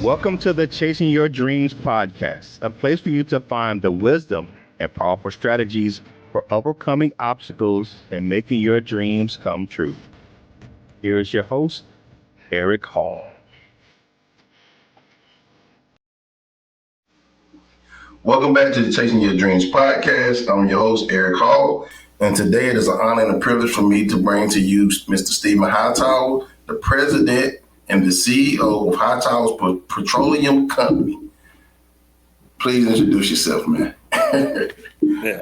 Welcome to the Chasing Your Dreams podcast, a place for you to find the wisdom and powerful strategies for overcoming obstacles and making your dreams come true. Here is your host, Eric Hall. Welcome back to the Chasing Your Dreams podcast. I'm your host, Eric Hall, and today it is an honor and a privilege for me to bring to you Mr. Stephen Hightower, the president and the CEO of Hightowers Petroleum Company. Please introduce yourself, man. Yeah.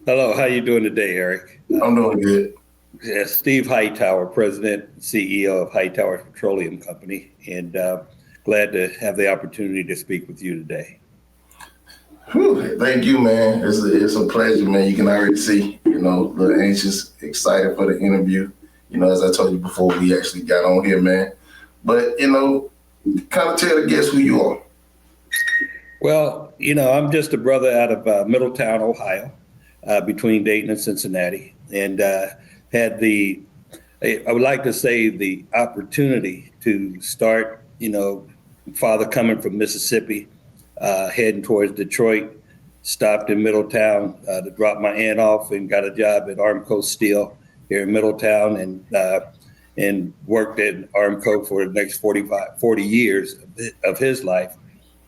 Hello, how you doing today, Eric? I'm doing good. Yeah, Steve Hightower, President and CEO of Hightower Petroleum Company, and glad to have the opportunity to speak with you today. Whew, thank you, man. It's a pleasure, man. You can already see, a little anxious, excited for the interview. As I told you before we actually got on here, man. But, kind of tell the guests who you are. Well, I'm just a brother out of Middletown, Ohio, between Dayton and Cincinnati, and had I would like to say the opportunity to start, father coming from Mississippi, heading towards Detroit, stopped in Middletown to drop my aunt off and got a job at Armco Steel here in Middletown and worked at Armco for the next 40 years of his life.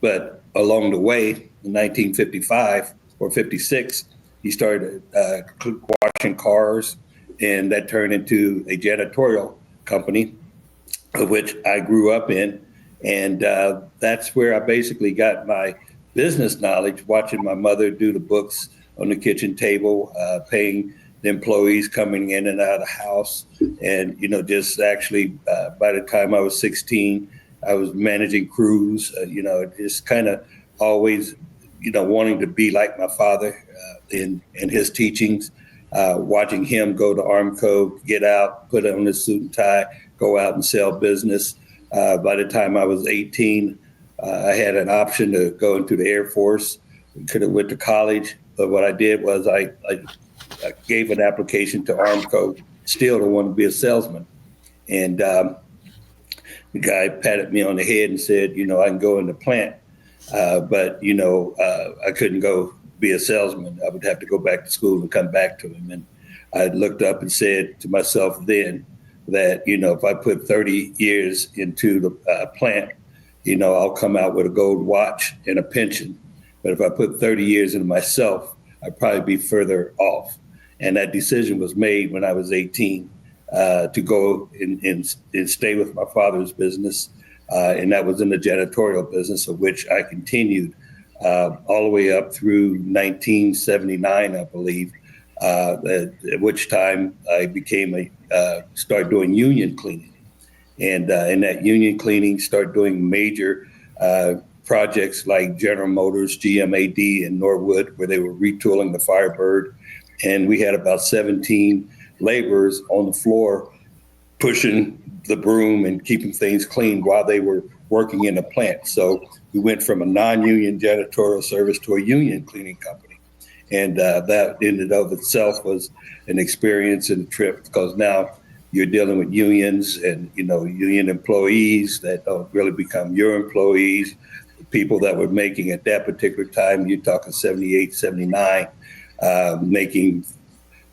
But along the way, in 1955 or 56, he started washing cars, and that turned into a janitorial company, of which I grew up in. And that's where I basically got my business knowledge, watching my mother do the books on the kitchen table, paying the employees coming in and out of the house. And, just actually by the time I was 16, I was managing crews, just kind of always, wanting to be like my father in his teachings, watching him go to Armco, get out, put on his suit and tie, go out and sell business. By the time I was 18, I had an option to go into the Air Force. Could have went to college, but what I did was I gave an application to Armco Steel to want to be a salesman. And the guy patted me on the head and said, I can go in the plant, but I couldn't go be a salesman. I would have to go back to school and come back to him. And I looked up and said to myself then, that, if I put 30 years into the plant, I'll come out with a gold watch and a pension. But if I put 30 years into myself, I'd probably be further off. And that decision was made when I was 18 to go and stay with my father's business. And that was in the janitorial business, of which I continued all the way up through 1979, I believe. At which time I started doing union cleaning, and in that union cleaning, start doing major projects like General Motors, GMAD, and Norwood, where they were retooling the Firebird, and we had about 17 laborers on the floor pushing the broom and keeping things clean while they were working in the plant. So we went from a non-union janitorial service to a union cleaning company. And that in and of itself was an experience and a trip, because now you're dealing with unions and, union employees that don't really become your employees, people that were making at that particular time, you're talking 78, 79, making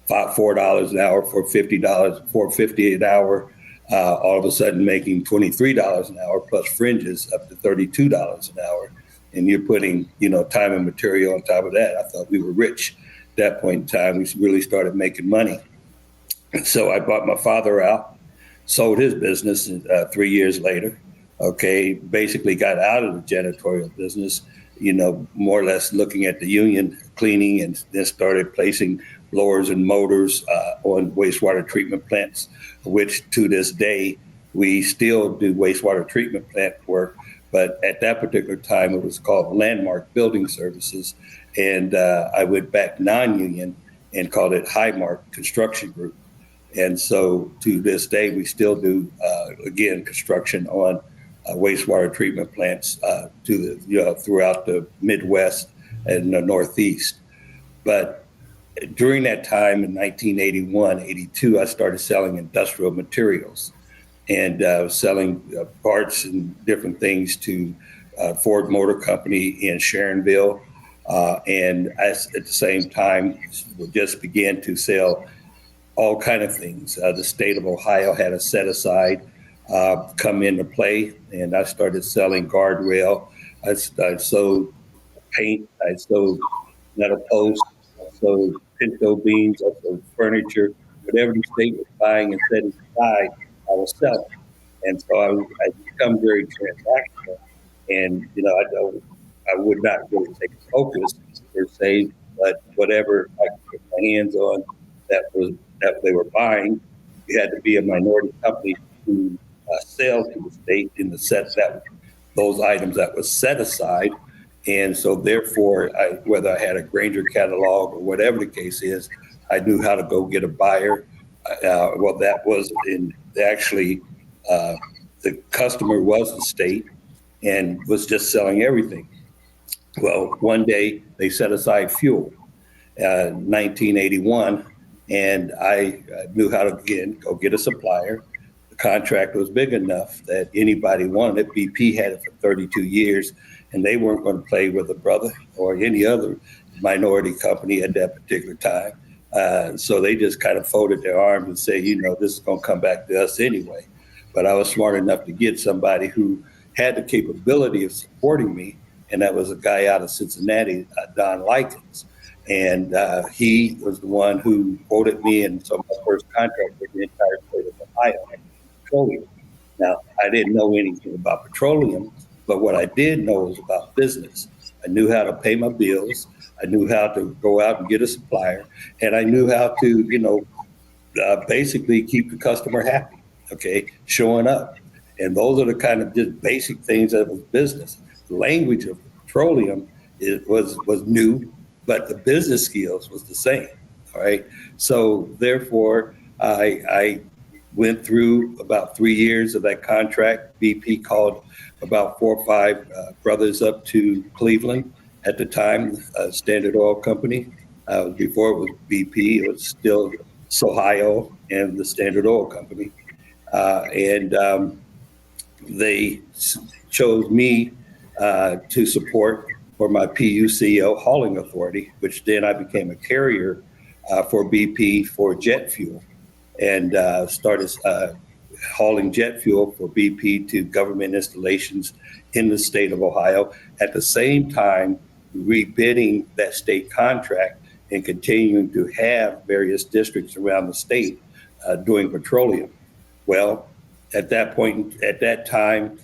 $4 an hour for $50, $4.50 an hour, all of a sudden making $23 an hour plus fringes up to $32 an hour. And you're putting, time and material on top of that. I thought we were rich at that point in time. We really started making money. And so I bought my father out, sold his business 3 years later. Okay, basically got out of the janitorial business, more or less looking at the union cleaning, and then started placing blowers and motors on wastewater treatment plants, which to this day, we still do wastewater treatment plant work. But at that particular time, it was called Landmark Building Services. And I went back non-union and called it Highmark Construction Group. And so to this day, we still do, again, construction on wastewater treatment plants throughout the Midwest and the Northeast. But during that time in 1981, 82, I started selling industrial materials. and selling parts and different things to Ford Motor Company in Sharonville. And I, at the same time, just began to sell all kind of things. The state of Ohio had a set aside come into play, and I started selling guardrail. I sold paint, I sold metal posts, I sold pinto beams, I sold furniture, whatever the state was buying and setting aside, I was selling. And so I become very transactional, and I would not really take a focus per se, but whatever I could get my hands on that they were buying, you had to be a minority company to sell to the state in the set that those items that was set aside. And so therefore, whether I had a Granger catalog or whatever the case is, I knew how to go get a buyer. Well, that was actually the customer was the state and was just selling everything. Well, one day they set aside fuel, 1981, and I knew how to, again, go get a supplier. The contract was big enough that anybody wanted it. BP had it for 32 years, and they weren't going to play with a brother or any other minority company at that particular time. So they just kind of folded their arms and said, this is going to come back to us anyway. But I was smart enough to get somebody who had the capability of supporting me, and that was a guy out of Cincinnati, Don Likens. And he was the one who quoted me, and so my first contract with the entire state of Ohio, petroleum. Now, I didn't know anything about petroleum, but what I did know was about business. I knew how to pay my bills. I knew how to go out and get a supplier, and I knew how to, basically keep the customer happy, okay, showing up. And those are the kind of just basic things that was business. The language of petroleum was new, but the business skills was the same, all right? So therefore, I went through about 3 years of that contract. BP called about 4 or 5 brothers up to Cleveland at the time, Standard Oil Company. Before it was BP, it was still Ohio and the Standard Oil Company. And they chose me to support for my PUCO hauling authority, which then I became a carrier for BP for jet fuel, and started hauling jet fuel for BP to government installations in the state of Ohio. At the same time, rebidding that state contract and continuing to have various districts around the state doing petroleum. Well, at that time,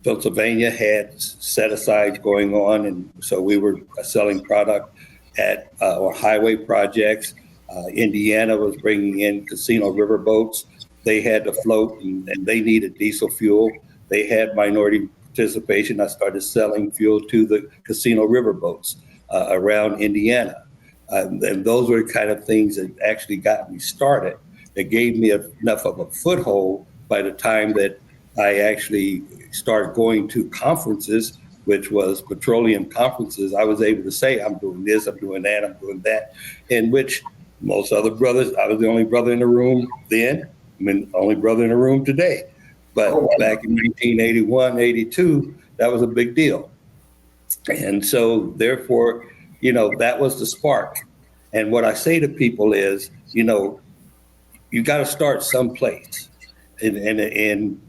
Pennsylvania had set-asides going on, and so we were selling product at highway projects. Indiana was bringing in casino river boats. They had to float, and they needed diesel fuel. They had minority participation. I started selling fuel to the casino river boats around Indiana. And those were the kind of things that actually got me started. That gave me enough of a foothold by the time that I actually started going to conferences, which was petroleum conferences. I was able to say, I'm doing this, I'm doing that, I'm doing that, in which most other brothers, I was the only brother in the room then, the only brother in the room today. But back in 1981, 82, that was a big deal. And so therefore, that was the spark. And what I say to people is, you got to start someplace. And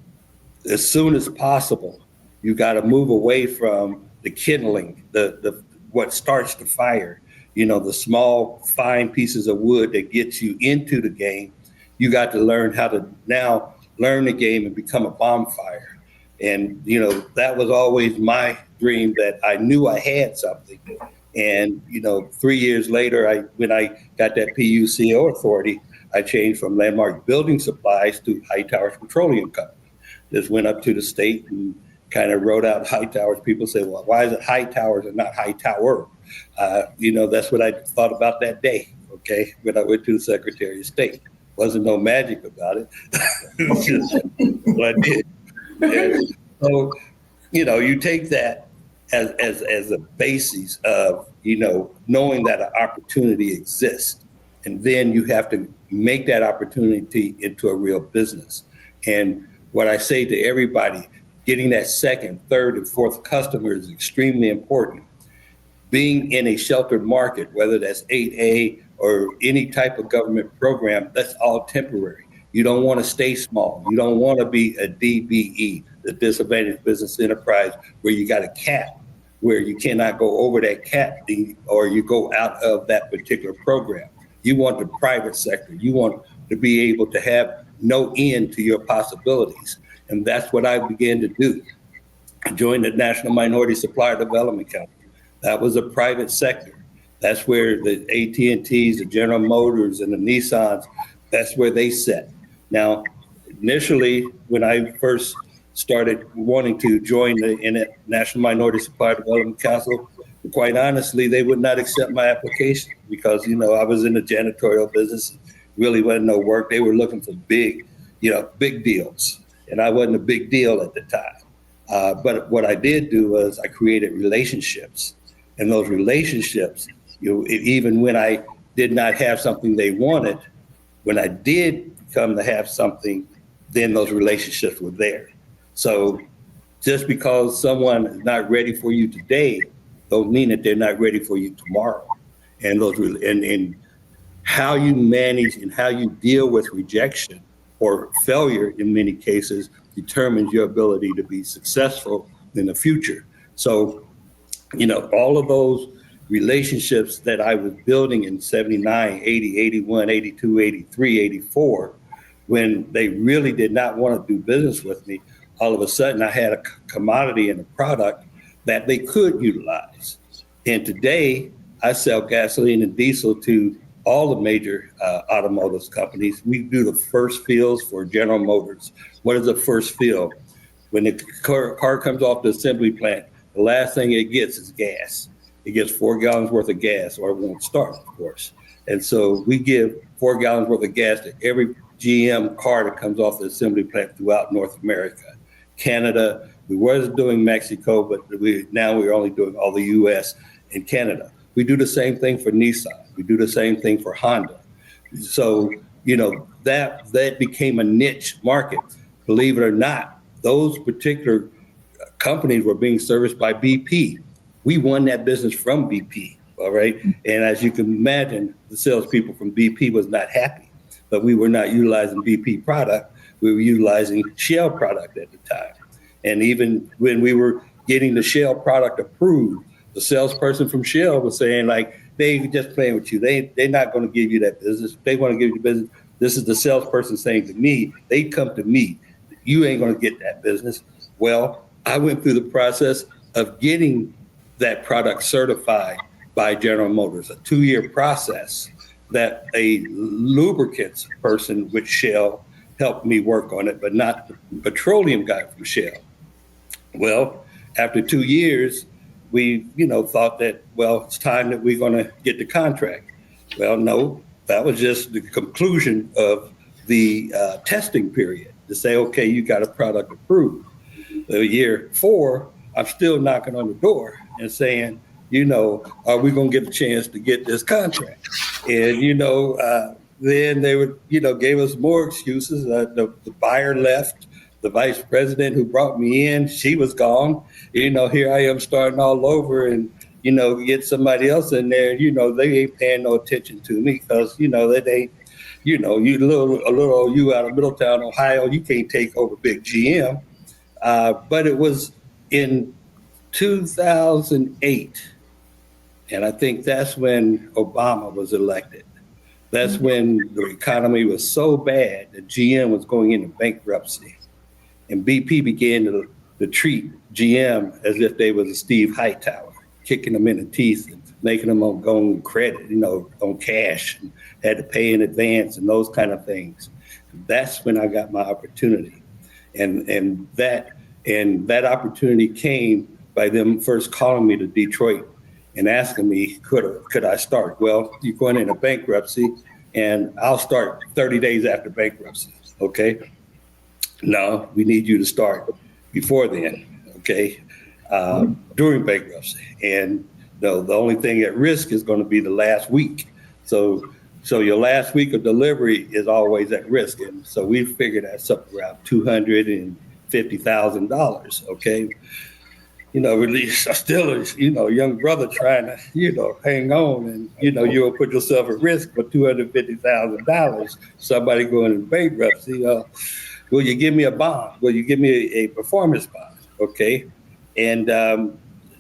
as soon as possible, you got to move away from the kindling, the what starts the fire, the small, fine pieces of wood that gets you into the game. You got to learn how to now learn the game and become a bonfire. And, that was always my dream, that I knew I had something. And, 3 years later, when I got that PUCO authority, I changed from Landmark Building Supplies to Hightowers Petroleum Company. Just went up to the state and kind of wrote out Hightowers. People say, well, why is it Hightowers and not Hightower? That's what I thought about that day, okay, when I went to the Secretary of State. Wasn't no magic about it. It's just what I did. And so, you take that as a basis of, knowing that an opportunity exists. And then you have to make that opportunity into a real business. And what I say to everybody, getting that second, third, and fourth customer is extremely important. Being in a sheltered market, whether that's 8A or any type of government program, that's all temporary. You don't want to stay small. You don't want to be a DBE, the disadvantaged business enterprise, where you got a cap, where you cannot go over that cap or you go out of that particular program. You want the private sector. You want to be able to have no end to your possibilities. And that's what I began to do. I joined the National Minority Supplier Development Council. That was a private sector. That's where the AT&Ts, the General Motors, and the Nissans, that's where they sit. Now, initially, when I first started wanting to join the National Minority Supplier Development Council, quite honestly, they would not accept my application because, I was in the janitorial business, really wasn't no work. They were looking for big deals, and I wasn't a big deal at the time. But what I did do was I created relationships, and those relationships, even when I did not have something they wanted, when I did come to have something, then those relationships were there. So just because someone is not ready for you today, don't mean that they're not ready for you tomorrow. And and how you manage and how you deal with rejection or failure in many cases determines your ability to be successful in the future. So, all of those relationships that I was building in 79, 80, 81, 82, 83, 84, when they really did not want to do business with me, all of a sudden I had a commodity and a product that they could utilize. And today I sell gasoline and diesel to all the major automotive companies. We do the first fills for General Motors. What is the first fill? When the car comes off the assembly plant, the last thing it gets is gas. It gets 4 gallons worth of gas, or it won't start, of course. And so we give 4 gallons worth of gas to every GM car that comes off the assembly plant throughout North America. Canada, we was doing Mexico, but now we're only doing all the US and Canada. We do the same thing for Nissan. We do the same thing for Honda. So, that became a niche market. Believe it or not, those particular companies were being serviced by BP. We won that business from BP, all right? And as you can imagine, the salespeople from BP was not happy, but we were not utilizing BP product. We were utilizing Shell product at the time. And even when we were getting the Shell product approved, the salesperson from Shell was saying, like, they just playing with you. They're not going to give you that business. They want to give you business. This is the salesperson saying to me, they come to me, you ain't going to get that business. Well, I went through the process of getting that product certified by General Motors, a 2-year process that a lubricants person with Shell helped me work on it, but not the petroleum guy from Shell. Well, after 2 years, we, thought that, well, it's time that we're going to get the contract. Well, no, that was just the conclusion of the testing period to say, okay, you got a product approved. Year 4, I'm still knocking on the door and saying, are we going to get a chance to get this contract? And, then they would, gave us more excuses. The buyer left. The vice president who brought me in, she was gone. Here I am starting all over and, get somebody else in there. They ain't paying no attention to me because, that they, you little you out of Middletown, Ohio, you can't take over big GM. But it was in 2008. And I think that's when Obama was elected. That's when the economy was so bad that GM was going into bankruptcy. And BP began to treat GM as if they was a Steve Hightower, kicking them in the teeth and making them on credit, on cash, and had to pay in advance and those kind of things. That's when I got my opportunity. And that opportunity came by them first calling me to Detroit and asking me, could I start? Well, you're going into bankruptcy, and I'll start 30 days after bankruptcy, okay? No, we need you to start before then, okay, during bankruptcy. And the only thing at risk is going to be the last week. So So your last week of delivery is always at risk. And so we figured that's something around $250,000. Okay. Really still a, young brother trying to, hang on, and, you'll put yourself at risk for $250,000. Somebody going in bankruptcy. Will you give me a bond? Will you give me a performance bond? Okay. And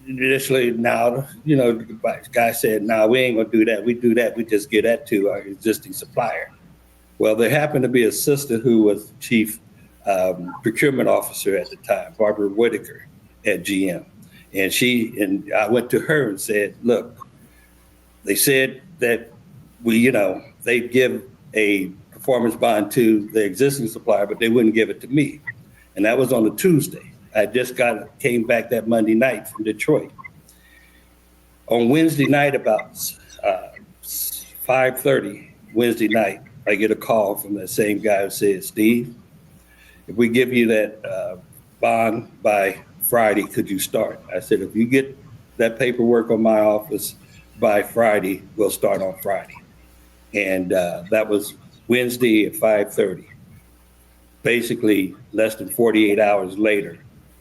initially now, the guy said, no, we ain't gonna do that. We do that. We just give that to our existing supplier. Well, there happened to be a sister who was chief procurement officer at the time, Barbara Whitaker at GM. And I went to her and said, look, they said that they'd give a performance bond to the existing supplier, but they wouldn't give it to me. And that was on a Tuesday. I just came back that Monday night from Detroit. On Wednesday night, about 5:30 Wednesday night, I get a call from that same guy who said, Steve, if we give you that bond by Friday, could you start? I said, if you get that paperwork on my office by Friday, we'll start on Friday. And that was Wednesday at 5:30. Basically, less than 48 hours later,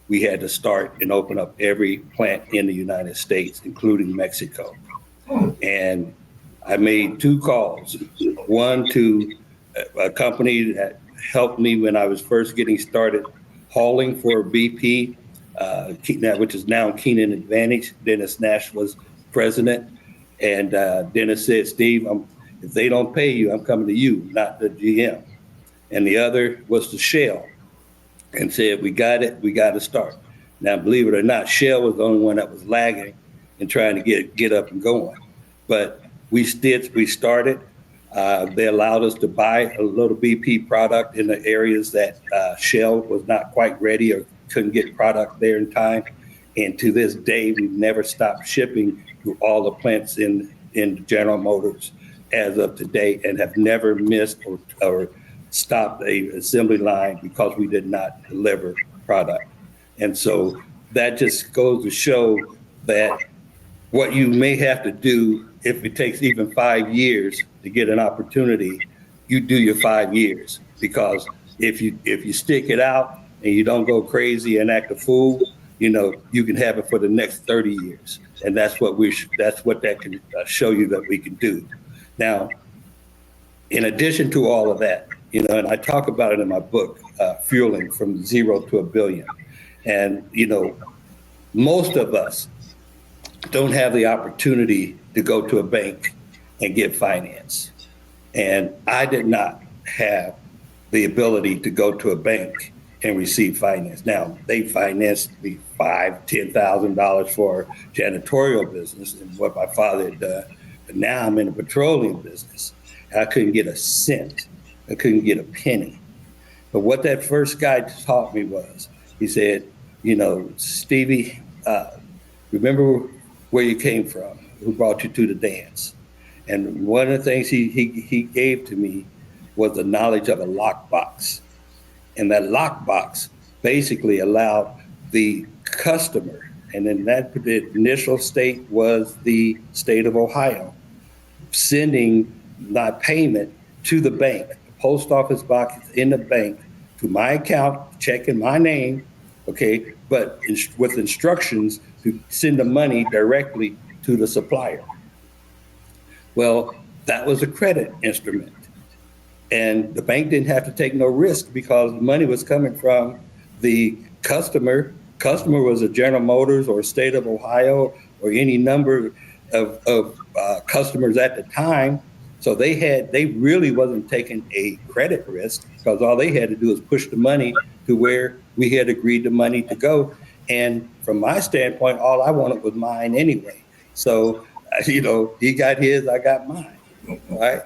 we had to start and open up every plant in the United States, including Mexico. And I made 2 calls, one to a company that helped me when I was first getting started hauling for BP, which is now Keenan Advantage. Dennis Nash was president. And Dennis said, Steve, if they don't pay you, I'm coming to you, not the GM. And the other was to Shell, and said, we got to start. Now, believe it or not, Shell was the only one that was lagging and trying to get up and going. But we started. They allowed us to buy a little BP product in the areas that Shell was not quite ready or couldn't get product there in time. And to this day, we've never stopped shipping to all the plants in General Motors as of today, and have never missed or stopped a assembly line because we did not deliver product. And so that just goes to show that what you may have to do, if it takes even 5 years to get an opportunity, you do your 5 years. Because if you stick it out and you don't go crazy and act a fool, you can have it for the next 30 years. And that's what that can show you that we can do. Now, in addition to all of that, and I talk about it in my book, Fueling from Zero to a Billion. And, most of us don't have the opportunity to go to a bank and get finance. And I did not have the ability to go to a bank and receive finance. Now, they financed me $5,000, $10,000 for janitorial business and what my father had done. But now I'm in the petroleum business. I couldn't get a cent. I couldn't get a penny. But what that first guy taught me was, he said, Stevie, remember where you came from, who brought you to the dance. And one of the things he gave to me was the knowledge of a lockbox. And that lockbox basically allowed the customer, and then the initial state was the state of Ohio, sending my payment to the bank, the post office box in the bank, to my account, checking my name, okay, but with instructions to send the money directly to the supplier. Well, that was a credit instrument. And the bank didn't have to take no risk because the money was coming from the customer. Customer was a General Motors or state of Ohio or any number of customers at the time. So they really wasn't taking a credit risk because all they had to do was push the money to where we had agreed the money to go. And from my standpoint, all I wanted was mine anyway. So, he got his, I got mine, right?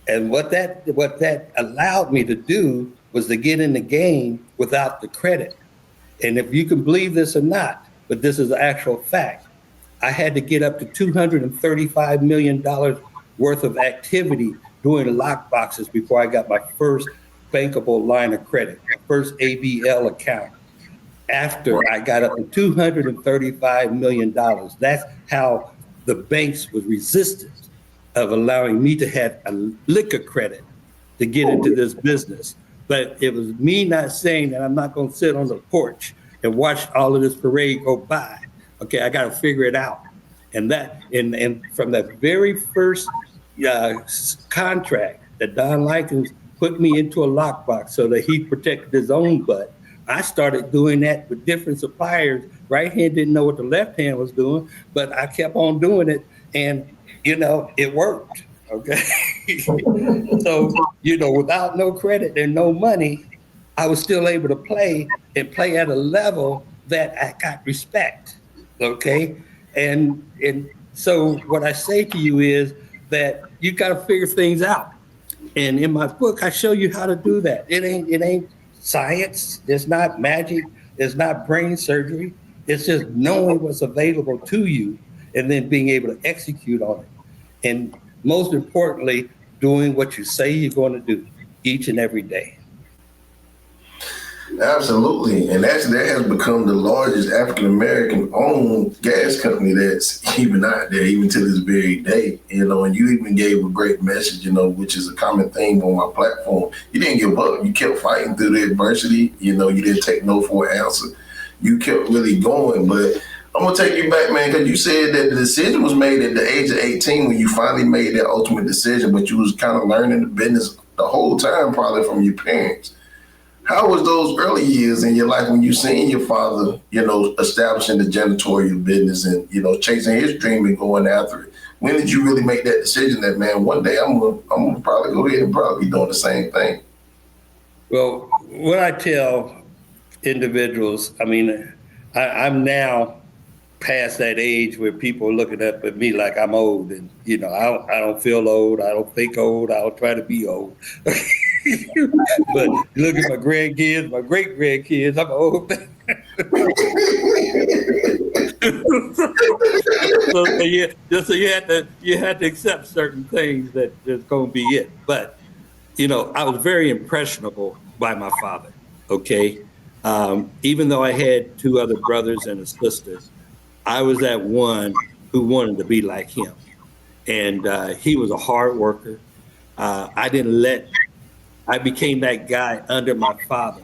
And what that allowed me to do was to get in the game without the credit. And if you can believe this or not, but this is an actual fact, I had to get up to $235 million worth of activity doing lock boxes before I got my first bankable line of credit, my first ABL account. After I got up to $235 million, that's how the banks was resistant of allowing me to have a liquor credit to get into this business. But it was me not saying that I'm not going to sit on the porch and watch all of this parade go by. Okay, I got to figure it out. And from that very first contract that Don Likens put me into a lockbox so that he protected his own butt, I started doing that with different suppliers. Right hand didn't know what the left hand was doing, but I kept on doing it, and it worked. Okay, so without no credit and no money, I was still able to play at a level that I got respect. Okay, and so what I say to you is that you got to figure things out. And in my book, I show you how to do that. It ain't science. It's not magic. It's not brain surgery. It's just knowing what's available to you and then being able to execute on it. And most importantly, doing what you say you're going to do each and every day. Absolutely. And that has become the largest African-American owned gas company that's even out there, even to this very day. And you even gave a great message, which is a common theme on my platform. You didn't give up. You kept fighting through the adversity. You didn't take no for an answer. You kept really going. But I'm going to take you back, man, because you said that the decision was made at the age of 18 when you finally made that ultimate decision, but you was kind of learning the business the whole time, probably from your parents. How was those early years in your life when you seen your father, establishing the janitorial business and, chasing his dream and going after it? When did you really make that decision that, man, one day I'm gonna probably go ahead and probably be doing the same thing? Well, what I tell individuals, I'm now past that age where people are looking up at me like I'm old, and I don't feel old, I don't think old, I don't try to be old. But look at my grandkids, my great grandkids, I'm old. So you had to accept certain things that there's going to be it. But I was very impressionable by my father. Okay, even though I had two other brothers and a sister, I was that one who wanted to be like him, and he was a hard worker. I became that guy under my father.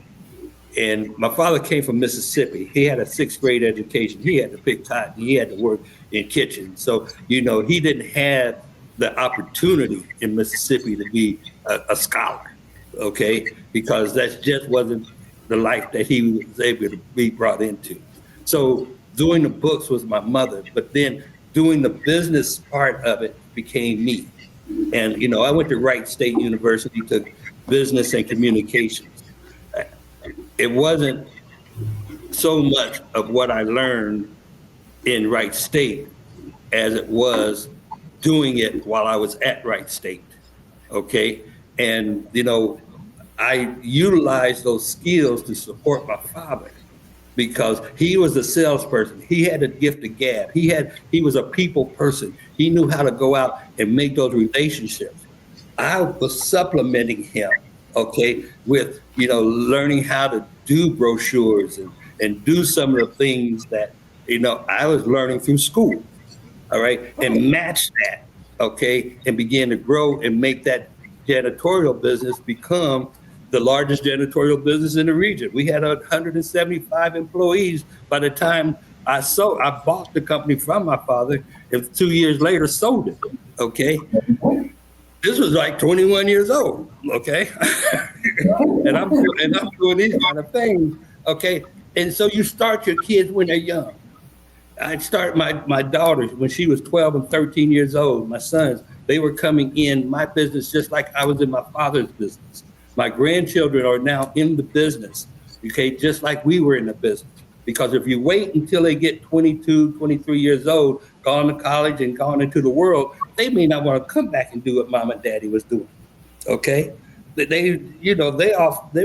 And my father came from Mississippi. He had a 6th grade education. He had to pick cotton. He had to work in kitchens. So, he didn't have the opportunity in Mississippi to be a scholar, okay? Because that just wasn't the life that he was able to be brought into. So doing the books was my mother, but then doing the business part of it became me. And, I went to Wright State University, took business and communications. It wasn't so much of what I learned in Wright State as it was doing it while I was at Wright State, okay? And, I utilized those skills to support my father because he was a salesperson. He had a gift of gab. He was a people person. He knew how to go out and make those relationships. I was supplementing him, okay, with, learning how to do brochures and do some of the things that, I was learning through school, all right, and match that, okay, and begin to grow and make that janitorial business become the largest janitorial business in the region. We had 175 employees by the time I bought the company from my father, and 2 years later sold it, okay? This was like 21 years old, okay? and I'm doing these kind of things, okay? And so you start your kids when they're young. I started my daughters when she was 12 and 13 years old. My sons, they were coming in my business just like I was in my father's business. My grandchildren are now in the business, okay, just like we were in the business. Because if you wait until they get 22, 23 years old, gone to college and gone into the world, they may not want to come back and do what mom and daddy was doing, okay? Their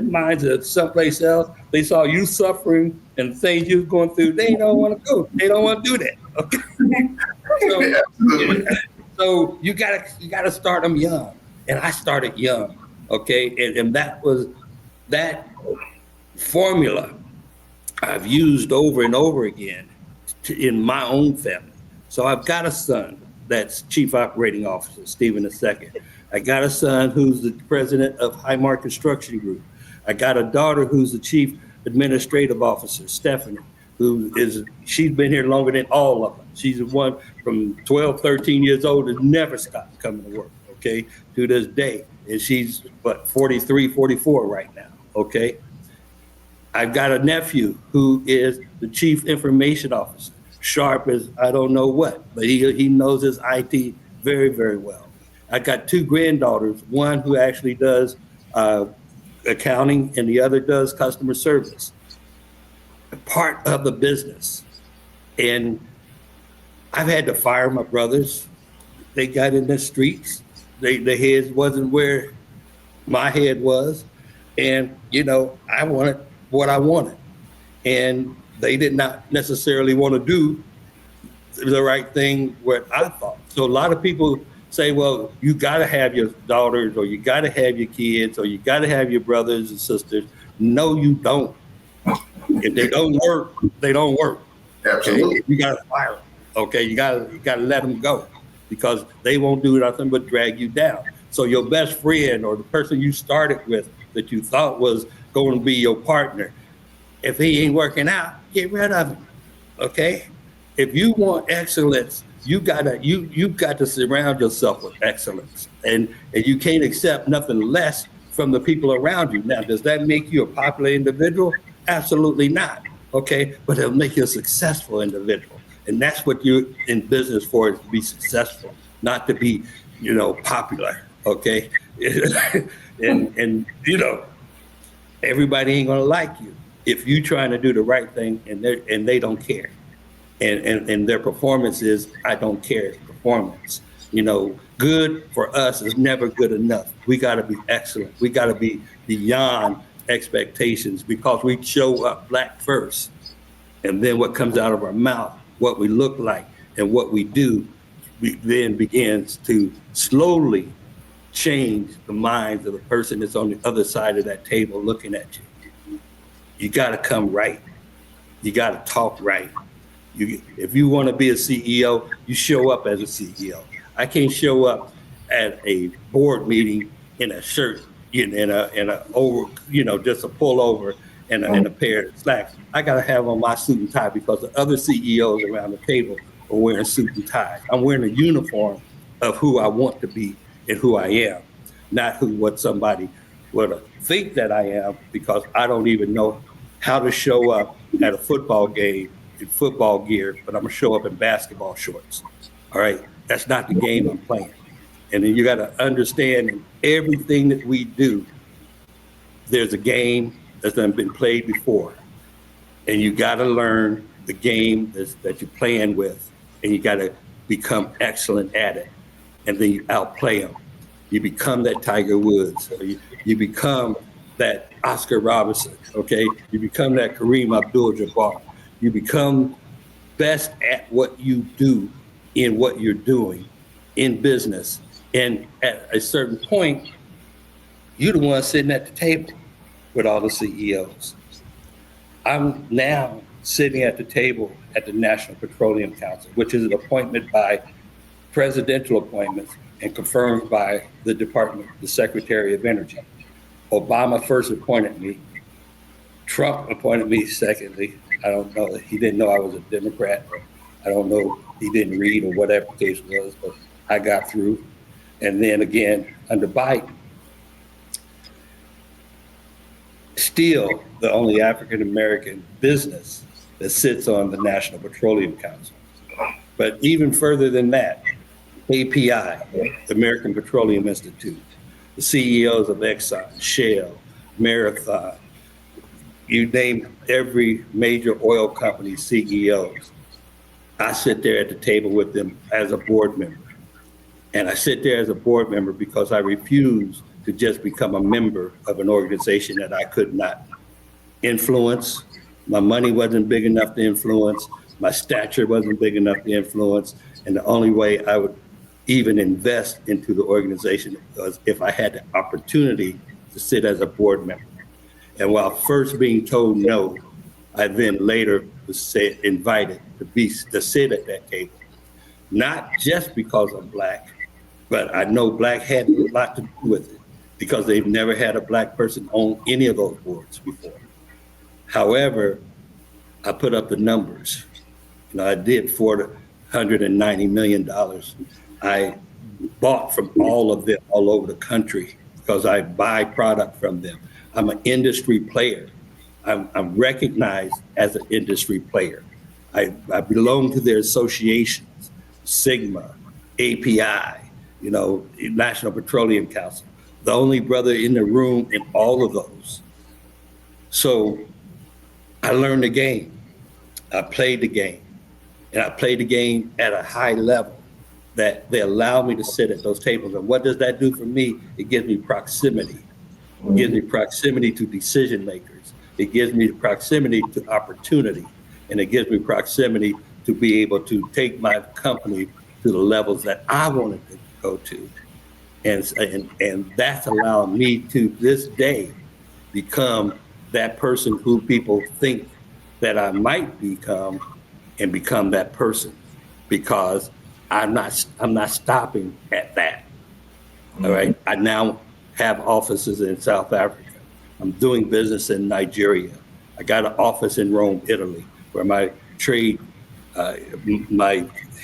minds are someplace else. They saw you suffering and the things you was going through. They don't want to go. They don't want to do that, okay? So you gotta start them young. And I started young, okay? And that formula I've used over and over again in my own family. So I've got a son that's chief operating officer, Stephen II. I got a son who's the president of Highmark Construction Group. I got a daughter who's the chief administrative officer, Stephanie, she's been here longer than all of them. She's the one from 12, 13 years old that never stopped coming to work, okay, to this day. And she's, 43, 44 right now, okay? I've got a nephew who is the chief information officer, sharp as I don't know what, but he knows his IT very, very well. I got two granddaughters, one who actually does accounting and the other does customer service, part of the business. And I've had to fire my brothers. They got in the streets. Their heads wasn't where my head was. And, I wanted what I wanted. And they did not necessarily want to do the right thing what I thought. So a lot of people say, well, you got to have your daughters, or you got to have your kids, or you got to have your brothers and sisters. No, you don't. If they don't work, they don't work. Absolutely. Okay? You got to fire them. Okay, you got to let them go, because they won't do nothing but drag you down. So your best friend, or the person you started with that you thought was going to be your partner, if he ain't working out, get rid of him. Okay? If you want excellence, you got to surround yourself with excellence, and you can't accept nothing less from the people around you. Now, does that make you a popular individual? Absolutely not. Okay, but it'll make you a successful individual, and that's what you're in business for, is to be successful, not to be, popular. Okay, and everybody ain't gonna like you if you trying to do the right thing, and they don't care. And their performance is, I don't care performance. Good for us is never good enough. We got to be excellent. We got to be beyond expectations, because we show up black first. And then what comes out of our mouth, what we look like, and what we do, then begins to slowly change the minds of the person that's on the other side of that table looking at you. You got to come right. You got to talk right. If you want to be a CEO, you show up as a CEO. I can't show up at a board meeting in a shirt, in a over, just a pullover and a pair of slacks. I got to have on my suit and tie, because the other CEOs around the table are wearing suit and ties. I'm wearing a uniform of who I want to be and who I am, not what somebody would think that I am, because I don't even know how to show up at a football game in football gear, but I'm gonna show up in basketball shorts. All right, that's not the game I'm playing. And then you got to understand, in everything that we do, there's a game that's been played before, and you got to learn the game that you're playing with, and you got to become excellent at it, and then you outplay them. You become that Tiger Woods, or you become that Oscar Robertson. Okay, you become that Kareem Abdul-Jabbar. You become best at what you do in what you're doing in business. And at a certain point, you're the one sitting at the table with all the CEOs. I'm now sitting at the table at the National Petroleum Council, which is an appointment by presidential appointments and confirmed by the department, the Secretary of Energy. Obama first appointed me. Trump appointed me secondly. I don't know. He didn't know I was a Democrat. I don't know. He didn't read, or whatever the case was, but I got through. And then again, under Biden, still the only African-American business that sits on the National Petroleum Council. But even further than that, API, the American Petroleum Institute, the CEOs of Exxon, Shell, Marathon, you name every major oil company CEOs. I sit there at the table with them as a board member. And I sit there as a board member because I refuse to just become a member of an organization that I could not influence. My money wasn't big enough to influence. My stature wasn't big enough to influence. And the only way I would even invest into the organization was if I had the opportunity to sit as a board member. And while first being told no, I then later was invited to sit at that table. not just because I'm black, but I know black had a lot to do with it because they've never had a black person on any of those boards before. However, I put up the numbers. I did $490 million. I bought from all of them all over the country because I buy product from them. I'm an industry player. I'm recognized as an industry player. I belong to their associations, Sigma, API, National Petroleum Council, the only brother in the room in all of those. So I learned the game. I played the game. And I played the game at a high level that they allow me to sit at those tables. And what does that do for me? It gives me proximity. It gives me proximity to decision makers. It gives me proximity to opportunity. And it gives me proximity to be able to take my company to the levels that I wanted to go to. And that's allowed me to this day become that person who people think that I might become, and become that person, because I'm not stopping at that. All right. I now have offices in South Africa. I'm doing business in Nigeria. I got an office in Rome, Italy, where my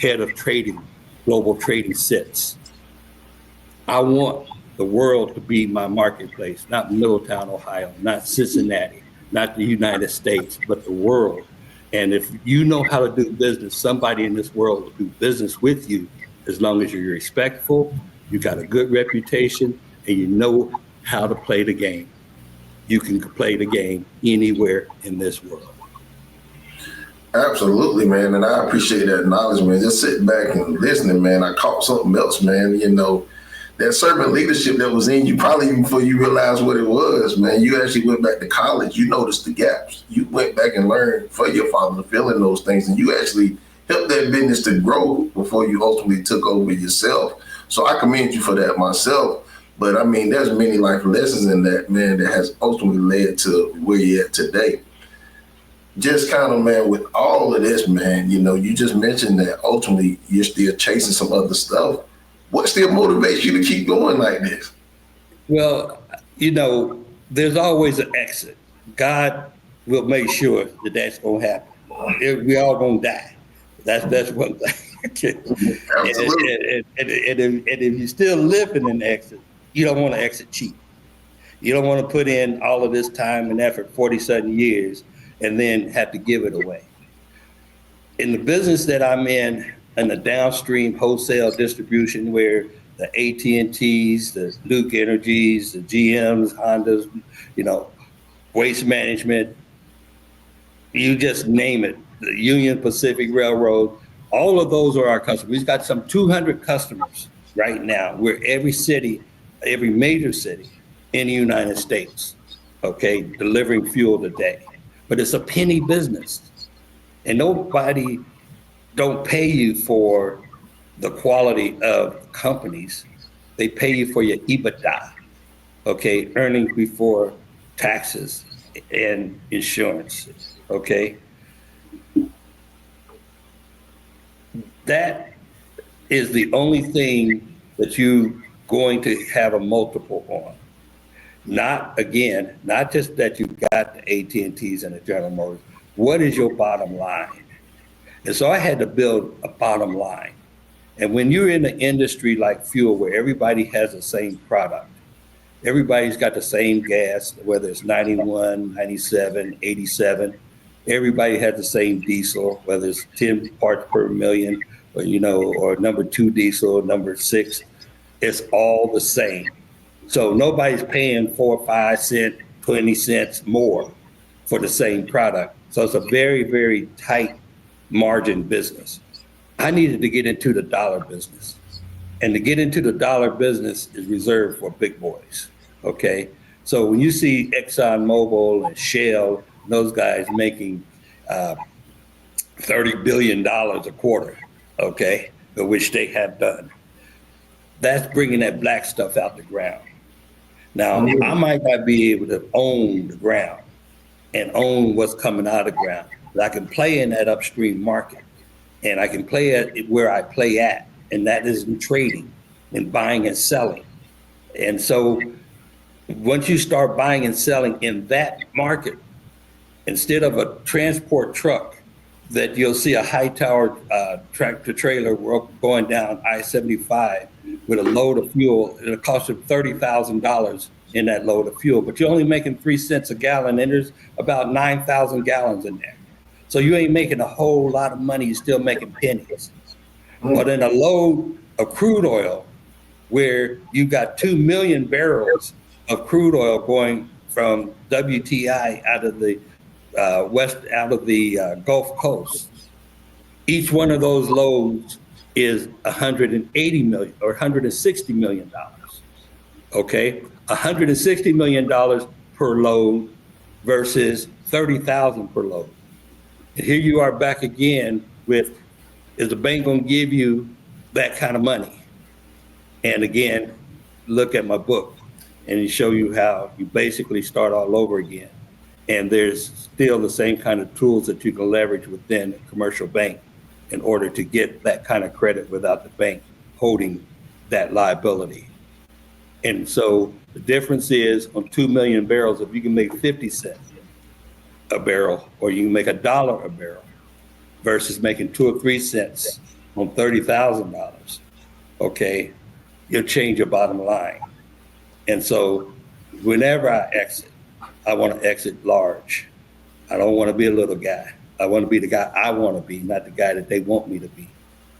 head of trading, global trading sits. I want the world to be my marketplace, not Middletown, Ohio, not Cincinnati, not the United States, but the world. And if you know how to do business, somebody in this world will do business with you as long as you're respectful, you got a good reputation, and you know how to play the game. You can play the game anywhere in this world. Absolutely, man. And I appreciate that knowledge, man. Just sitting back and listening, man, I caught something else, man. That servant leadership that was in you, probably even before you realized what it was, man. You actually went back to college. You noticed the gaps. You went back and learned for your father to fill in those things. And you actually helped that business to grow before you ultimately took over yourself. So I commend you for that myself. But I mean, there's many life lessons in that, man, that has ultimately led to where you're at today. Just kind of, man, with all of this, man, you just mentioned that ultimately you're still chasing some other stuff. What still motivates you to keep going like this? Well, there's always an exit. God will make sure that that's going to happen. We all going to die. That's one thing. Absolutely. And if you're still living in the exit, you don't want to exit cheap. You don't want to put in all of this time and effort, 40-something years, and then have to give it away. In the business that I'm in the downstream wholesale distribution, where the AT&Ts, the Duke Energies, the GMs, Hondas, Waste Management, you just name it, the Union Pacific Railroad, all of those are our customers. We've got some 200 customers right now. We're every major city in the United States, okay, delivering fuel today. But it's a penny business. And nobody don't pay you for the quality of companies. They pay you for your EBITDA, okay, earnings before taxes and insurance, okay? That is the only thing that you going to have a multiple on. Not just that you got the AT&Ts and the General Motors. What is your bottom line? And so I had to build a bottom line. And when you're in an industry like fuel, where everybody has the same product, everybody's got the same gas, whether it's 91, 97, 87, everybody has the same diesel, whether it's 10 parts per million, or number 2 diesel, number 6, it's all the same. So nobody's paying 4, 5 cents, 20 cents more for the same product. So it's a very, very tight margin business. I needed to get into the dollar business. And to get into the dollar business is reserved for big boys, okay? So when you see ExxonMobil and Shell, those guys making $30 billion a quarter, okay, which they have done, that's bringing that black stuff out the ground. Now, I might not be able to own the ground and own what's coming out of the ground, but I can play in that upstream market and I can play at where I play at, and that is in trading and buying and selling. And so once you start buying and selling in that market, instead of a transport truck that you'll see a Hightower tractor trailer going down I-75 with a load of fuel, it'll cost you $30,000 in that load of fuel, but you're only making 3 cents a gallon, and there's about 9,000 gallons in there. So you ain't making a whole lot of money, you're still making pennies. But in a load of crude oil, where you got 2 million barrels of crude oil going from WTI out of the Gulf Coast, each one of those loads is 180 million or 160 million dollars. Okay, 160 million dollars per load versus 30,000 per load. And here you are back again with, is the bank going to give you that kind of money? And again, look at my book and show you how you basically start all over again. And there's still the same kind of tools that you can leverage within a commercial bank in order to get that kind of credit without the bank holding that liability. And so the difference is on 2 million barrels, if you can make 50 cents a barrel, or you can make $1 a barrel versus making 2 or 3 cents on $30,000, okay, you'll change your bottom line. And so whenever I exit, I want to exit large. I don't want to be a little guy. I want to be the guy I want to be, not the guy that they want me to be.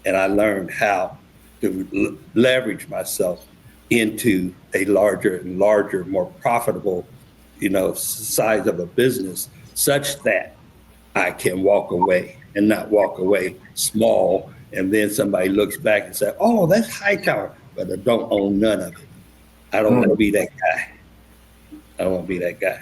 And I learned how to leverage myself into a larger and larger, more profitable, size of a business, such that I can walk away and not walk away small. And then somebody looks back and says, oh, that's Hightower, but I don't own none of it. I don't want to be that guy. I don't want to be that guy.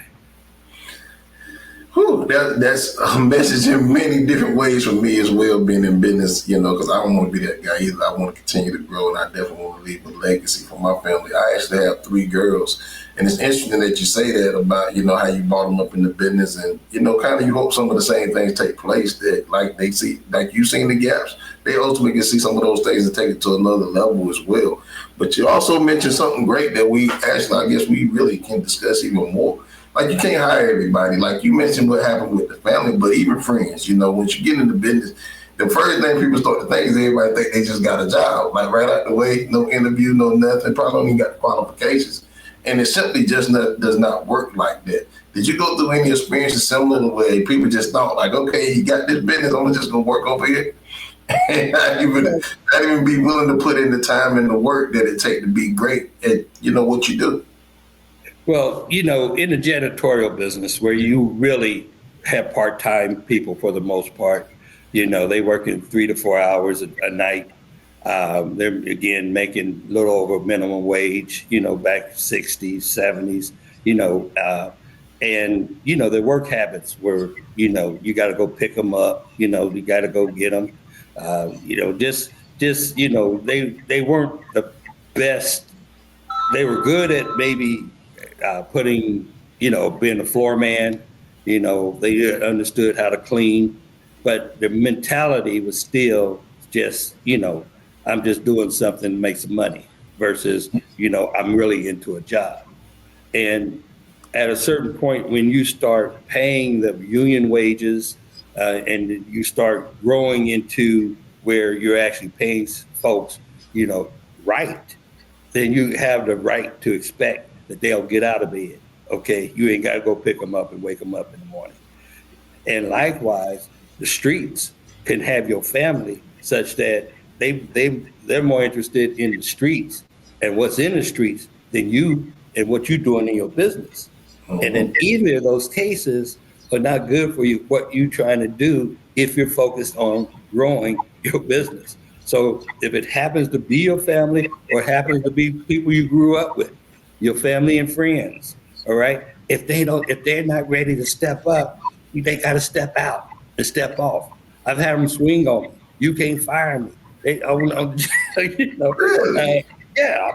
Whew, that's a message in many different ways for me as well, being in business, because I don't want to be that guy either. I want to continue to grow, and I definitely want to leave a legacy for my family. I actually have 3 girls, and it's interesting that you say that about, how you brought them up in the business, and, kind of you hope some of the same things take place that, like they see, like you seen the gaps, they ultimately can see some of those things and take it to another level as well. But you also mentioned something great that we actually, I guess we really can discuss even more. Like, you can't hire everybody. Like you mentioned what happened with the family, but even friends, once you get into business, the first thing people start to think is everybody think they just got a job. Like right out the way, no interview, no nothing, probably don't even got the qualifications. And it simply just does not work like that. Did you go through any experiences similar to where people just thought like, okay, you got this business, I'm just gonna work over here? And not even be willing to put in the time and the work that it take to be great at, what you do? Well, in the janitorial business where you really have part-time people for the most part, they work in 3 to 4 hours a night. They're again making a little over minimum wage, back 60s, 70s, and, their work habits were, you got to go pick them up, you got to go get them, they weren't the best. They were good at maybe putting, being a floor man, they understood how to clean, but the mentality was still just, I'm just doing something to make some money versus, I'm really into a job. And at a certain point, when you start paying the union wages and you start growing into where you're actually paying folks, right, then you have the right to expect that they'll get out of bed. Okay, you ain't got to go pick them up and wake them up in the morning. And likewise, the streets can have your family such that they're more interested in the streets and what's in the streets than you and what you're doing in your business. Mm-hmm. And in either of those cases are not good for you, what you're trying to do if you're focused on growing your business. So if it happens to be your family or happens to be people you grew up with, your family and friends, all right? If they're not ready to step up, they got to step out and step off. I've had them swing on me. You can't fire me. Yeah, I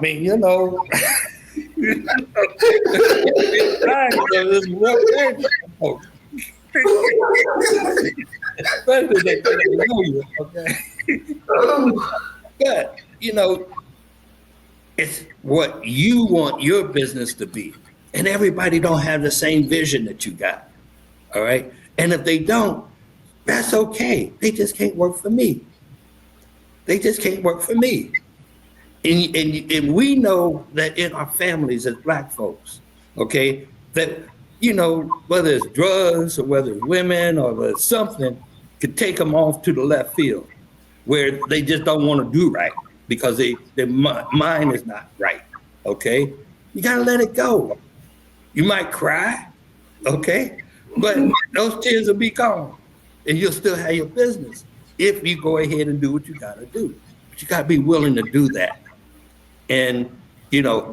mean, Especially if they don't know you, okay? But, it's what you want your business to be. And everybody don't have the same vision that you got, all right? And if they don't, that's okay. They just can't work for me. They just can't work for me. And we know that in our families as Black folks, okay, that, whether it's drugs or whether it's women or whether it's something, could take them off to the left field where they just don't want to do right because their mind is not right, okay? You got to let it go. You might cry, okay? But those tears will be gone and you'll still have your business if you go ahead and do what you got to do. But you got to be willing to do that. And,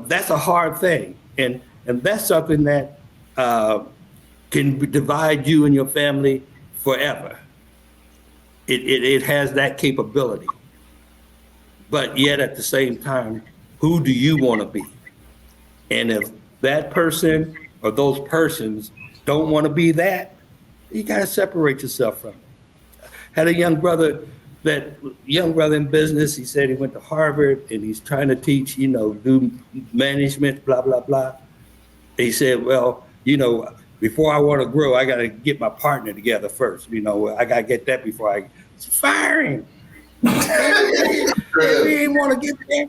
that's a hard thing. And that's something that can divide you and your family forever. It has that capability. But yet at the same time, who do you want to be? And if that person or those persons don't want to be that, you got to separate yourself from it. Had a young brother in business. He said he went to Harvard and he's trying to teach, do management, blah, blah, blah. He said, well, before I want to grow, I got to get my partner together first. I got to get that before I fire him. If he didn't want to get there,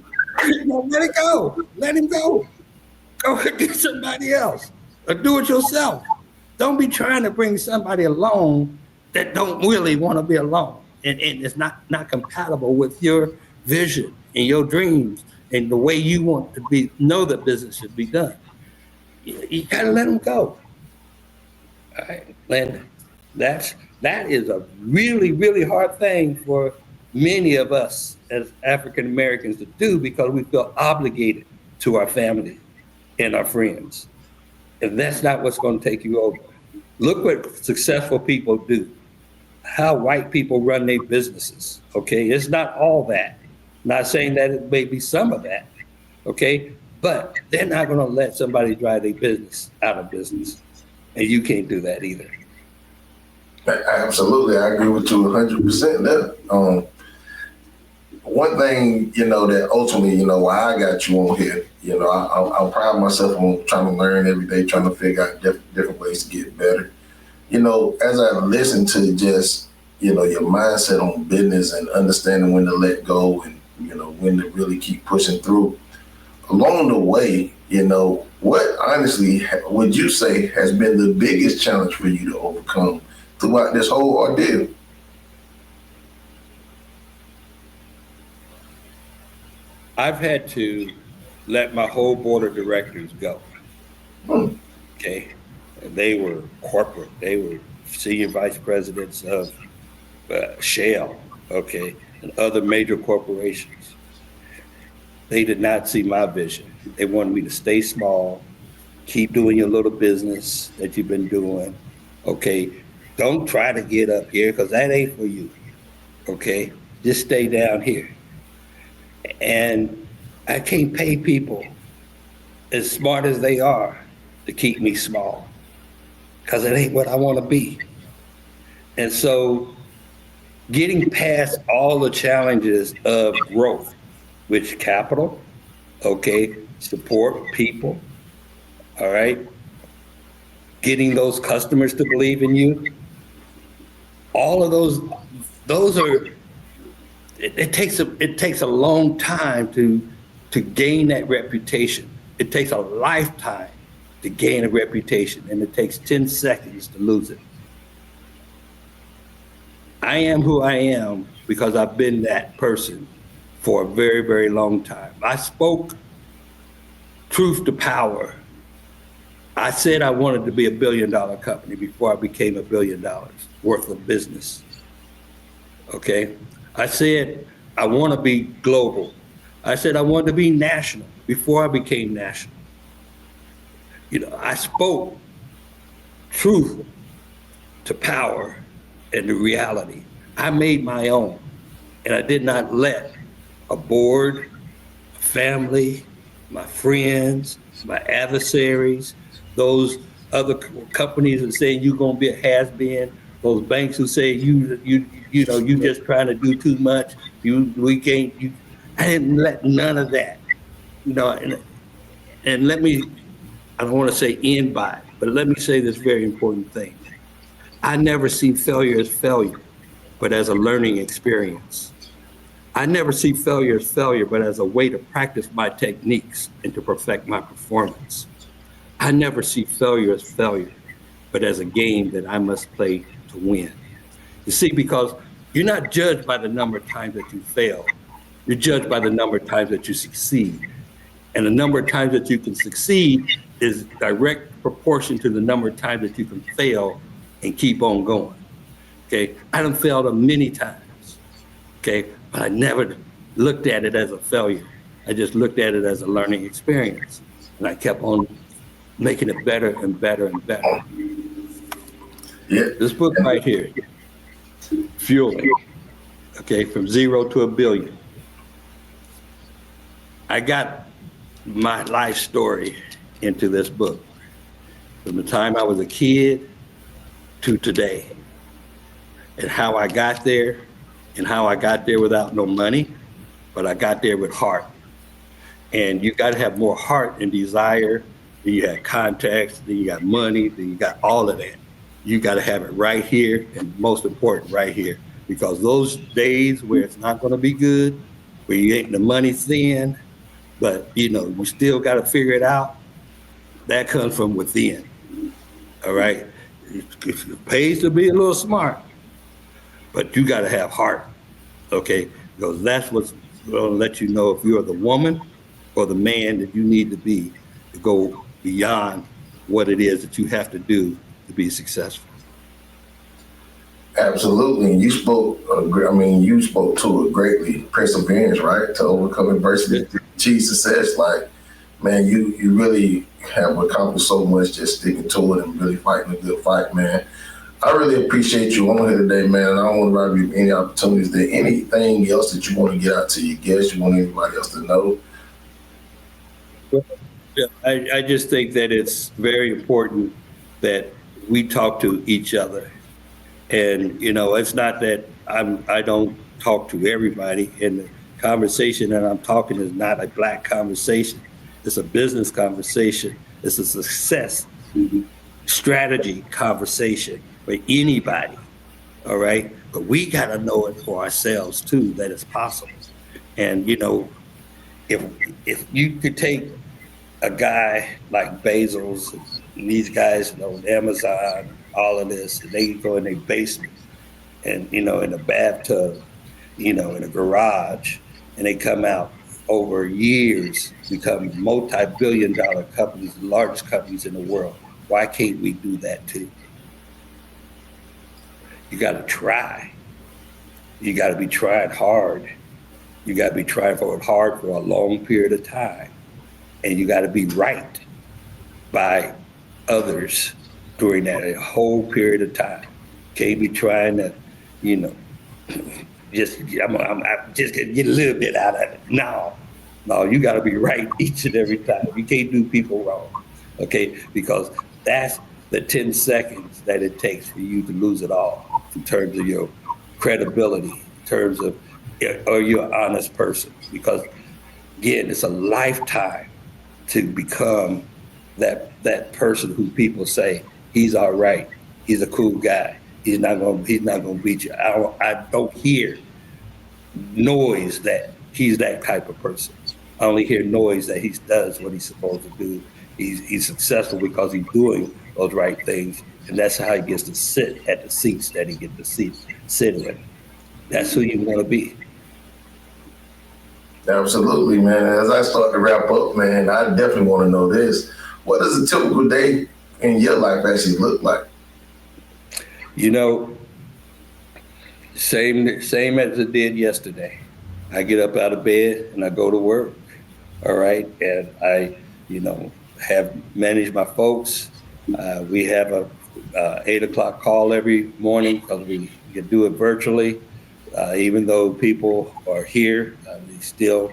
let it go. Let him go. Go get somebody else or do it yourself. Don't be trying to bring somebody along that don't really want to be alone. And it's not compatible with your vision and your dreams and the way you want to know that business should be done. You gotta let them go. All right, and that is a really, really hard thing for many of us as African Americans to do because we feel obligated to our family and our friends. And that's not what's going to take you over. Look what successful people do. How white people run their businesses, okay? It's not all that. Not saying that it may be some of that, okay? But they're not gonna let somebody drive their business out of business. And you can't do that either. Absolutely, I agree with you 100% there. One thing, that ultimately, why I got you on here, I'm proud of myself on trying to learn every day, trying to figure out different ways to get better. As I listen to just, your mindset on business and understanding when to let go and, when to really keep pushing through, along the way, what honestly would you say has been the biggest challenge for you to overcome throughout this whole ordeal? I've had to let my whole board of directors go. Okay. And they were corporate. They were senior vice presidents of Shell, okay, and other major corporations. They did not see my vision. They wanted me to stay small, keep doing your little business that you've been doing, okay? Don't try to get up here because that ain't for you, okay? Just stay down here. And I can't pay people as smart as they are to keep me small because it ain't what I want to be. And so getting past all the challenges of growth, which capital, okay, support people, all right, getting those customers to believe in you, all of those are, it takes a long time to gain that reputation. It takes a lifetime to gain a reputation, and it takes 10 seconds to lose it. I am who I am because I've been that person for a very, very long time. I spoke truth to power. I said I wanted to be $1 billion company before I became $1 billion worth of business. Okay? I said I want to be global. I said I wanted to be national before I became national. I spoke truth to power and the reality. I made my own, and I did not let a board, a family, my friends, my adversaries, those other companies that say you're gonna be a has-been, those banks who say you just trying to do too much. We can't. I didn't let none of that. And let me. I don't want to say end by, but let me say this very important thing. I never see failure as failure, but as a learning experience. I never see failure as failure, but as a way to practice my techniques and to perfect my performance. I never see failure as failure, but as a game that I must play to win. You see, because you're not judged by the number of times that you fail. You're judged by the number of times that you succeed. And the number of times that you can succeed is direct proportion to the number of times that you can fail and keep on going. Okay, I done failed many times. Okay, but I never looked at it as a failure. I just looked at it as a learning experience. And I kept on making it better and better and better. Yeah. This book right here, Fueling, okay, from 0 to a billion. I got my life story into this book from the time I was a kid to today, and how I got there, and how I got there without no money, but I got there with heart. And you got to have more heart and desire. Then you have contacts, then you got money, then you got all of that. You got to have it right here, and most important, right here. Because those days where it's not going to be good, where you ain't the money thin, but you still got to figure it out, that comes from within. All right? It pays to be a little smart, but you got to have heart, okay? Because that's what's going to let you know if you're the woman or the man that you need to be to go beyond what it is that you have to do to be successful. Absolutely. And you spoke to it greatly. Perseverance, right? To overcome adversity, to achieve success. Like, man, you really have accomplished so much just sticking to it and really fighting a good fight, man. I really appreciate you on here today, man. I don't want to rob you of any opportunities. Is there anything else that you want to get out to your guests? You want anybody else to know? I just think that it's very important that we talk to each other. And, it's not that I don't talk to everybody, and the conversation that I'm talking is not a black conversation. It's a business conversation. It's a success strategy conversation for anybody, all right? But we got to know it for ourselves too, that it's possible. And, if you could take a guy like Bezos and these guys on Amazon, all of this, and they go in their basement and, in a bathtub, in a garage, and they come out over years, become multi-billion-dollar companies, the largest companies in the world. Why can't we do that too? You got to try. You got to be trying hard. You got to be trying hard for a long period of time. And you got to be right by others during that whole period of time. Can't be trying to, just gonna get a little bit out of it. No, you got to be right each and every time. You can't do people wrong, okay? Because that's the 10 seconds that it takes for you to lose it all in terms of your credibility, in terms of, are you an honest person? Because again, it's a lifetime to become that person who people say, he's all right, he's a cool guy, he's not gonna beat you. I don't hear noise that he's that type of person. I only hear noise that he does what he's supposed to do. He's successful because he's doing those right things, and that's how he gets to sit at the seats that he gets to sit in. That's who you want to be. Absolutely, man. As I start to wrap up, man, I definitely want to know this. What does a typical day in your life actually look like? Same as it did yesterday. I get up out of bed and I go to work, all right? And I, have managed my folks. We have a 8 o'clock call every morning because we can do it virtually. Even though people are here, we still,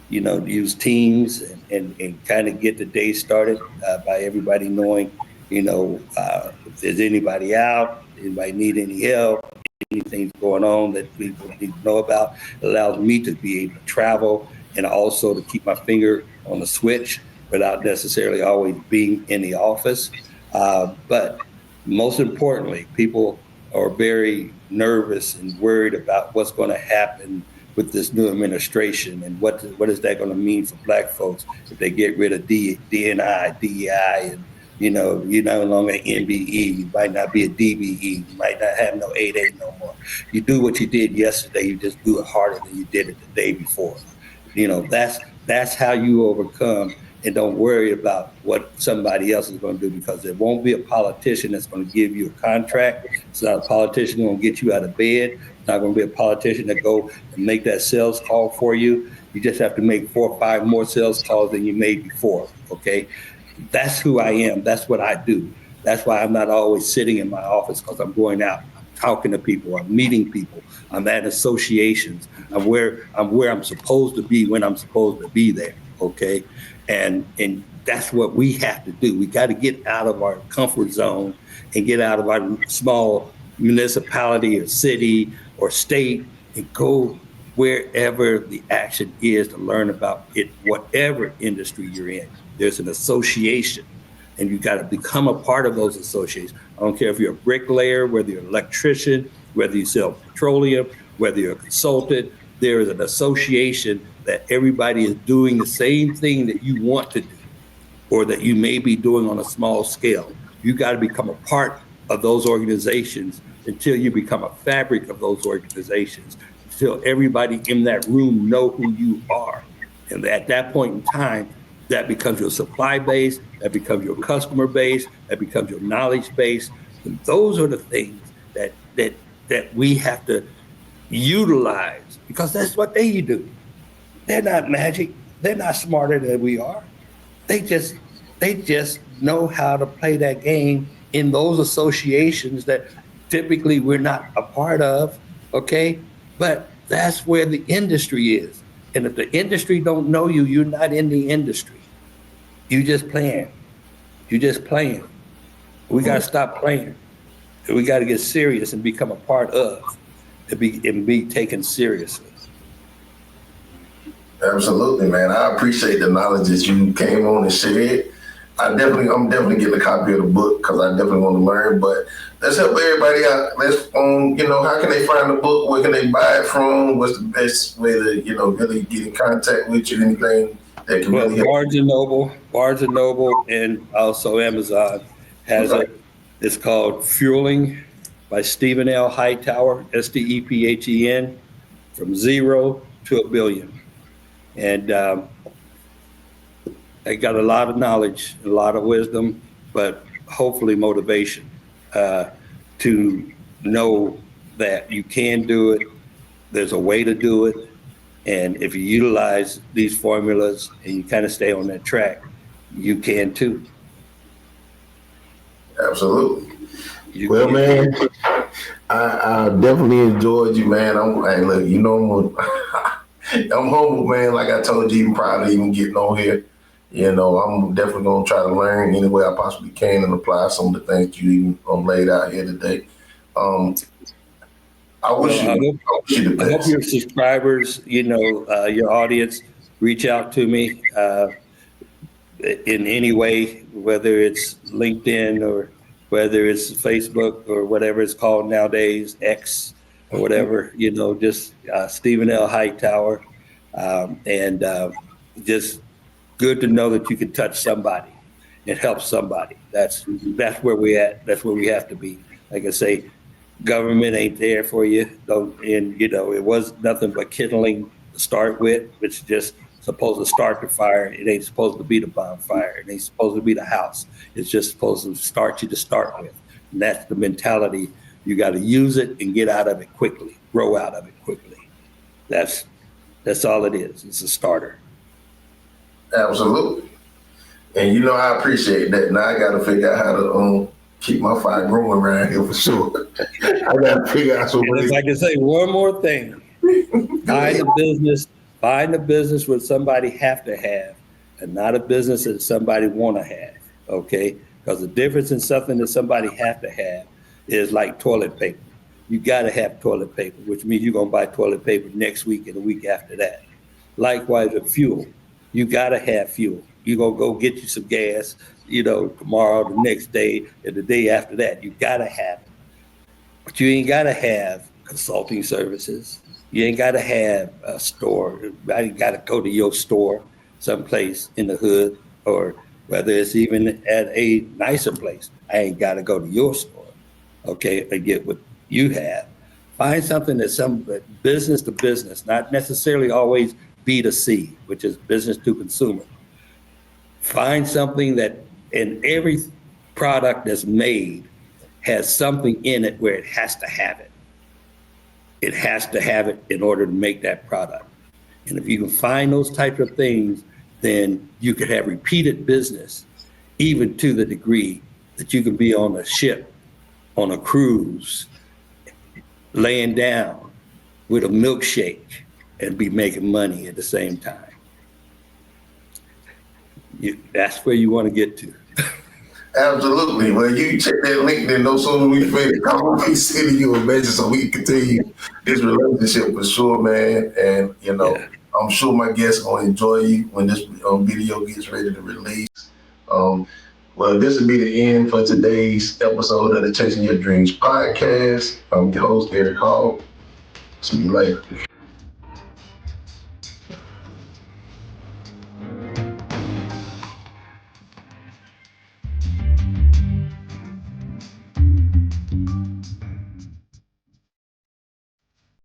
use Teams and kind of get the day started by everybody knowing, if there's anybody out, Anybody need any help? Anything going on that people need to know about? It allows me to be able to travel and also to keep my finger on the switch without necessarily always being in the office. But most importantly, people are very nervous and worried about what's going to happen with this new administration and what is that going to mean for Black folks if they get rid of DNI, DEI, and you're no longer MBE. You might not be a DBE. You might not have no 8A no more. You do what you did yesterday. You just do it harder than you did it the day before. That's how you overcome. And don't worry about what somebody else is going to do, because there won't be a politician that's going to give you a contract. It's not a politician going to get you out of bed. It's not going to be a politician that go and make that sales call for you. You just have to make 4 or 5 more sales calls than you made before, okay? That's who I am. That's what I do. That's why I'm not always sitting in my office, because I'm going out, I'm talking to people, I'm meeting people, I'm at associations, I'm where I'm supposed to be when I'm supposed to be there, okay? And that's what we have to do. We got to get out of our comfort zone and get out of our small municipality or city or state and go wherever the action is to learn about it, whatever industry you're in. There's an association, and you got to become a part of those associations. I don't care if you're a bricklayer, whether you're an electrician, whether you sell petroleum, whether you're a consultant. There is an association that everybody is doing the same thing that you want to do, or that you may be doing on a small scale. You got to become a part of those organizations until you become a fabric of those organizations, until everybody in that room know who you are. And at that point in time, that becomes your supply base, that becomes your customer base, that becomes your knowledge base. And those are the things that we have to utilize, because that's what they do. They're not magic. They're not smarter than we are. They just know how to play that game in those associations that typically we're not a part of, okay? But that's where the industry is. And if the industry don't know you, you're not in the industry. You just playing. You just playing. We got to stop playing. We got to get serious and become a part of, and be taken seriously. Absolutely, man. I appreciate the knowledge that you came on and shared. I'm definitely getting a copy of the book, because I definitely want to learn. But let's help everybody out. Let's, how can they find the book? Where can they buy it from? What's the best way to, really get in contact with you? Anything that can really help? Barnes and Noble, and also Amazon has it. It's called Fueling by Stephen L. Hightower, STEPHEN, From Zero to a Billion. And I got a lot of knowledge, a lot of wisdom, but hopefully motivation to know that you can do it. There's a way to do it. And if you utilize these formulas and you kind of stay on that track, you can too. Absolutely. Man, I definitely enjoyed you, man. I'm humble, man. Like I told you, even prior to even getting on here, I'm definitely going to try to learn any way I possibly can and apply some of the things you even laid out here today. I wish you the best. I hope your subscribers, your audience, reach out to me in any way, whether it's LinkedIn or whether it's Facebook or whatever it's called nowadays, X or whatever, just Stephen L. Hightower. And just good to know that you can touch somebody and help somebody. That's where we're at. That's where we have to be. Like I say, government ain't there for you. It was nothing but kindling to start with. It's just supposed to start the fire. It ain't supposed to be the bonfire. It ain't supposed to be the house. It's just supposed to start you to start with. And that's the mentality. You got to use it and get out of it quickly, grow out of it quickly. That's all it is. It's a starter. Absolutely. And I appreciate that. Now I got to figure out how to keep my fire growing around here for sure. I got to figure out some ways. If I can say one more thing, find a business where somebody have to have, and not a business that somebody want to have. Okay, because the difference in something that somebody have to have is like toilet paper. You got to have toilet paper, which means you're going to buy toilet paper next week and the week after that. Likewise with fuel, you got to have fuel. You're going to go get you some gas, tomorrow, the next day, and the day after that. You got to have it. But you ain't got to have consulting services. You ain't got to have a store. You got to go to your store someplace in the hood, or whether it's even at a nicer place. I ain't got to go to your store, okay, and get what you have. Find something that's some business to business, not necessarily always B2C, which is business to consumer. Find something that in every product that's made has something in it where it has to have it. It has to have it in order to make that product. And if you can find those types of things, then you could have repeated business, even to the degree that you can be on a ship, on a cruise, laying down with a milkshake and be making money at the same time. That's where you want to get to. Absolutely. Well, you check that link, then no sooner we finish, come on, we sending you a message so we can continue this relationship for sure, man. And I'm sure my guests are going to enjoy you when this video gets ready to release. Well, this will be the end for today's episode of the Chasing Your Dreams podcast. I'm your host, Eric Hall. See you later.